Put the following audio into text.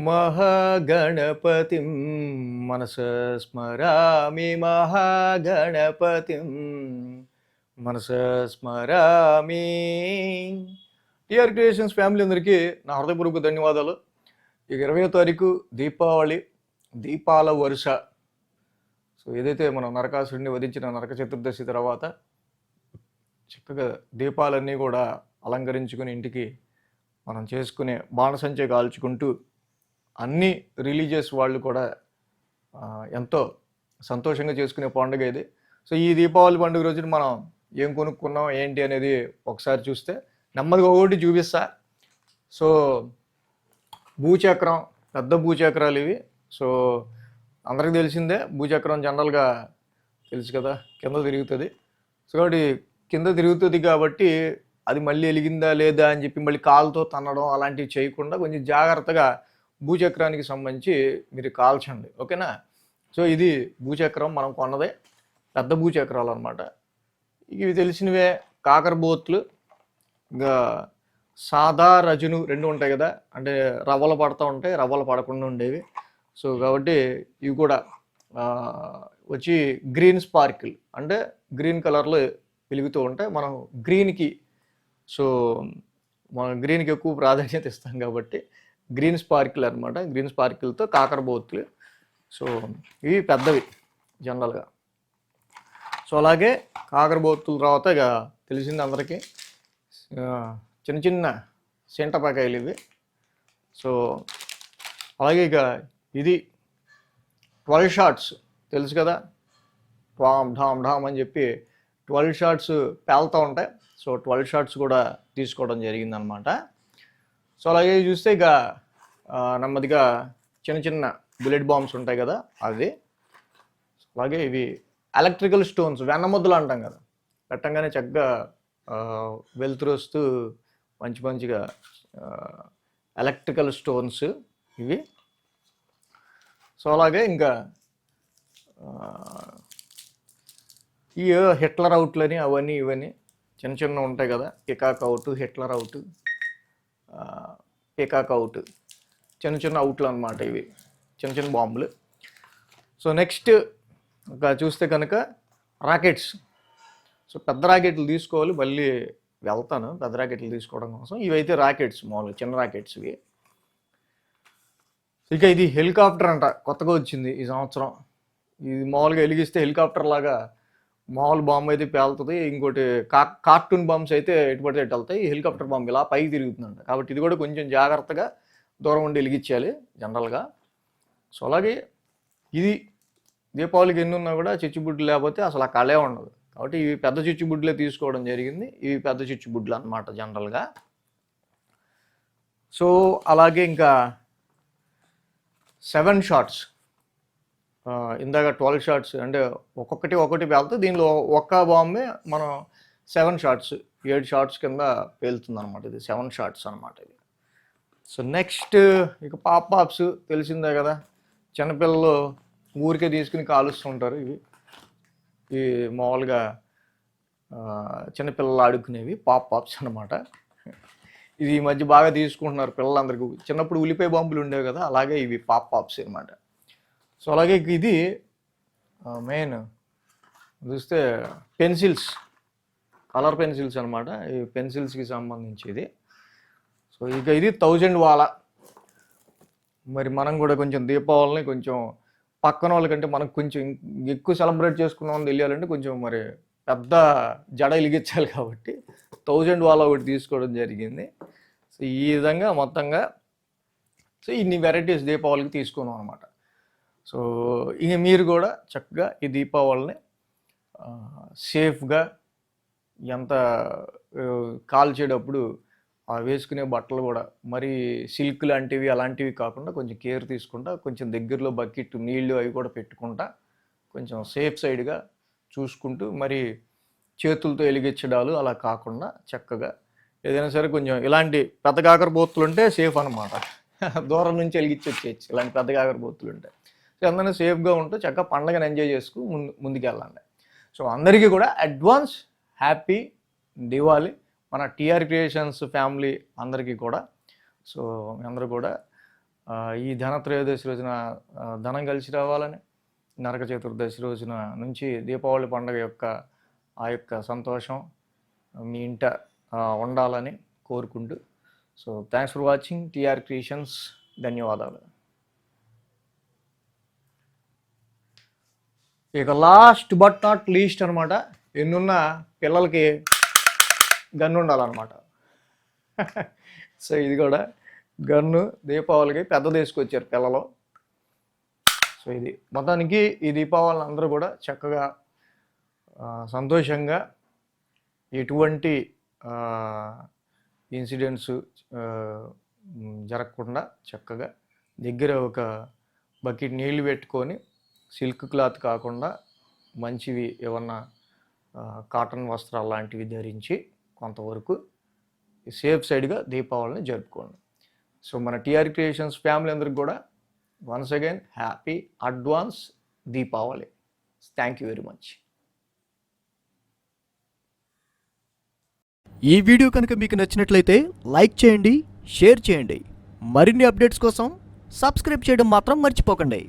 మహాగణపతిం మనసా స్మరామి మహాగణపతిం మనసా స్మరామి. TR creations family అందరికీ నా హృదయపూర్వక ధన్యవాదాలు. ఇక 20వ తారీఖు దీపావళి, దీపాల వరుస. సో ఏదైతే మనం నరకాసురుడిని వధించిన నరక చతుర్దశి తర్వాత చక్కగా దీపాలన్నీ కూడా అలంకరించుకుని ఇంటికి మనం చేసుకునే బాణసంచే కాల్చుకుంటూ అన్ని రిలీజియస్ వాళ్ళు కూడా ఎంతో సంతోషంగా చేసుకునే పండుగ ఇది. సో ఈ దీపావళి పండుగ రోజున మనం ఏం కొనుక్కున్నాం ఏంటి అనేది ఒకసారి చూస్తే నెమ్మదిగా ఒకటి చూపిస్తా. సో భూచక్రం, పెద్ద భూచక్రాలు ఇవి. సో అందరికి తెలిసిందే, భూచక్రం జనరల్గా తెలుసు కదా, కింద తిరుగుతుంది. సో కాబట్టి కింద తిరుగుతుంది కాబట్టి అది మళ్ళీ వెలిగిందా లేదా అని చెప్పి మళ్ళీ కాలుతో తన్నడం అలాంటివి చేయకుండా కొంచెం జాగ్రత్తగా భూచక్రానికి సంబంధించి మీరు కాల్చండి, ఓకేనా. సో ఇది భూచక్రం మనం కొన్నదే, పెద్ద భూచక్రాలు అనమాట. ఇవి తెలిసినవే. కాకరబోతులు, ఇంకా సాదా రజును రెండు ఉంటాయి కదా, అంటే రవ్వలు పడుతూ ఉంటాయి, రవ్వలు పడకుండా ఉండేవి. సో కాబట్టి ఇవి కూడా వచ్చి గ్రీన్ స్పార్కిల్, అంటే గ్రీన్ కలర్లో వెలుగుతూ ఉంటాయి. మనం గ్రీన్కి, సో మనం గ్రీన్కి ఎక్కువ ప్రాధాన్యత ఇస్తాం కాబట్టి గ్రీన్ స్పార్కిల్ అనమాట. గ్రీన్ స్పార్కిల్తో కాకరబోతులు. సో ఇవి పెద్దవి జనరల్గా. సో అలాగే కాకరబోతుల తర్వాత ఇక తెలిసింది అందరికీ చిన్న చిన్న సింటపకాయలు ఇవి. సో అలాగే ఇక ఇది 12 షాట్స్ తెలుసు కదా, ఢామ్ ఢామ్ ఢామ్ అని చెప్పి 12 షాట్స్ పేలుతూ ఉంటాయి. సో 12 షాట్స్ కూడా తీసుకోవడం జరిగిందనమాట. సో అలాగే చూస్తే ఇక నెమ్మదిగా చిన్న చిన్న బుల్లెట్ బాంబ్స్ ఉంటాయి కదా అవి. అలాగే ఇవి ఎలక్ట్రికల్ స్టోన్స్, వెన్నముద్దలు అంటాం కదా, పెట్టంగానే చక్కగా వెలుతురు వస్తూ మంచి మంచిగా ఎలక్ట్రికల్ స్టోన్స్ ఇవి. సో అలాగే ఇంకా ఈ హిట్లర్ అవుట్లని అవన్నీ ఇవన్నీ చిన్న చిన్న ఉంటాయి కదా, peacock out, Hitler out, peacock out, చిన్న చిన్న అవుట్లు అనమాట ఇవి, చిన్న చిన్న బాంబులు. సో నెక్స్ట్ ఇంకా చూస్తే కనుక రాకెట్స్. సో పెద్ద రాకెట్లు తీసుకోవాలి, మళ్ళీ వెళ్తాను పెద్ద రాకెట్లు తీసుకోవడం కోసం. ఇవైతే రాకెట్స్, మామూలుగా చిన్న రాకెట్స్ ఇవి. ఇక ఇది హెలికాప్టర్ అంట, కొత్తగా వచ్చింది ఈ సంవత్సరం. ఇది మామూలుగా వెలిగిస్తే హెలికాప్టర్ లాగా మామూలు బాంబు అయితే పేలుతుంది. ఇంకోటి కార్టూన్ బాంబ్స్ అయితే ఎటు పడితే ఎటు వెళ్తాయి. ఈ హెలికాప్టర్ బాంబు ఇలా పైకి తిరుగుతుందంట. కాబట్టి ఇది కూడా కొంచెం జాగ్రత్తగా దూరం ఉండి వెలిగించాలి జనరల్గా. సో అలాగే ఇది దీపావళికి ఎన్ని ఉన్నా కూడా చిచ్చుబుడ్లు లేకపోతే అసలు ఆ కళే ఉండదు. కాబట్టి ఇవి పెద్ద చిచ్చుబుడ్లే తీసుకోవడం జరిగింది. ఇవి పెద్ద చిచ్చుబుడ్లు అనమాట జనరల్గా. సో అలాగే ఇంకా 7 షాట్స్, ఇందాక 12 షాట్స్ అంటే ఒక్కొక్కటి పేలుతుంది. దీనిలో ఒక్క బాంబే మనం 7 షాట్స్, 7 షాట్స్ కింద పేలుతుంది అనమాట. ఇది 7 షాట్స్ అనమాట ఇది. సో నెక్స్ట్ ఇక పాప్స్ తెలిసిందే కదా, చిన్నపిల్లలు ఊరికే తీసుకుని కాలుస్తుంటారు. ఇవి మామూలుగా చిన్నపిల్లలు ఆడుకునేవి పాప్స్ అనమాట. ఇది ఈ మధ్య బాగా తీసుకుంటున్నారు పిల్లలందరికీ. చిన్నప్పుడు ఉల్లిపాయ బాంబులు ఉండేవి కదా, అలాగే ఇవి పాప్స్ అనమాట. సో అలాగే ఇది మెయిన్ చూస్తే పెన్సిల్స్, కలర్ పెన్సిల్స్ అనమాట. ఈ పెన్సిల్స్కి సంబంధించి సో ఇక ఇది 1000 వాలా. మరి మనం కూడా కొంచెం దీపావళిని కొంచెం పక్కన వాళ్ళకంటే మనకు కొంచెం ఎక్కువ సెలబ్రేట్ చేసుకున్నామని తెలియాలంటే కొంచెం మరి పెద్ద జడ వెలిగించాలి కాబట్టి 1000 వాలా ఒకటి తీసుకోవడం జరిగింది. సో ఈ విధంగా మొత్తంగా సో ఇన్ని వెరైటీస్ దీపావళికి తీసుకున్నాం అనమాట. సో ఇక మీరు కూడా చక్కగా ఈ దీపావళిని సేఫ్గా, ఎంత కాల్చేటప్పుడు వేసుకునే బట్టలు కూడా మరి సిల్క్ లాంటివి అలాంటివి కాకుండా కొంచెం కేర్ తీసుకుంటా, కొంచెం దగ్గరలో బకెట్ నీళ్ళు అవి కూడా పెట్టుకుంటా, కొంచెం సేఫ్ సైడ్గా చూసుకుంటూ, మరి చేతులతో వెలిగించడాలు అలా కాకుండా చక్కగా ఏదైనా సరే కొంచెం ఇలాంటి పెద్ద కాకరబోతులు ఉంటే సేఫ్ అనమాట. దూరం నుంచి వెలిగించొచ్చేయచ్చు ఇలాంటి పెద్ద కాకరబోతులు ఉంటాయి. సో అందరినీ సేఫ్గా ఉంటూ చక్కగా పండుగను ఎంజాయ్ చేసుకు ముందుకెళ్ళండి. సో అందరికీ కూడా అడ్వాన్స్ హ్యాపీ దివాళీ మన టిఆర్ క్రియేషన్స్ ఫ్యామిలీ అందరికీ కూడా. సో మీ అందరూ కూడా ఈ ధనత్రయోదశి రోజున ధనం కలిసి రావాలని, నరక చతుర్దశి రోజున నుంచి దీపావళి పండుగ యొక్క ఆ యొక్క సంతోషం మీ ఇంట ఉండాలని కోరుకుంటూ, so thanks for watching TR creations. ధన్యవాదాలు. ఇక లాస్ట్ బట్ నాట్ లీస్ట్ అనమాట, ఎన్నున్న పిల్లలకి గన్ను ఉండాలన్నమాట. సో ఇది కూడా గన్ను దీపావళికి పెద్ద తీసుకొచ్చారు పిల్లలు. సో ఇది మొత్తానికి ఈ దీపావళిని అందరూ కూడా చక్కగా సంతోషంగా, ఎటువంటి ఇన్సిడెంట్స్ జరగకుండా చక్కగా దగ్గర ఒక బకెట్ నీళ్ళు పెట్టుకొని, సిల్క్ క్లాత్ కాకుండా మంచివి ఏమన్నా కాటన్ వస్త్రాలు లాంటివి ధరించి కొంతవరకు సేఫ్ సైడ్గా దీపావళిని జరుపుకోండి. సో మన టీఆర్ క్రియేషన్స్ ఫ్యామిలీ అందరికి కూడా once again happy advance Deepavali. Thank you very much. ఈ వీడియో కనుక మీకు నచ్చినట్లయితే లైక్ చేయండి, షేర్ చేయండి. మరిన్ని అప్డేట్స్ కోసం సబ్స్క్రైబ్ చేయడం మాత్రం మర్చిపోకండి.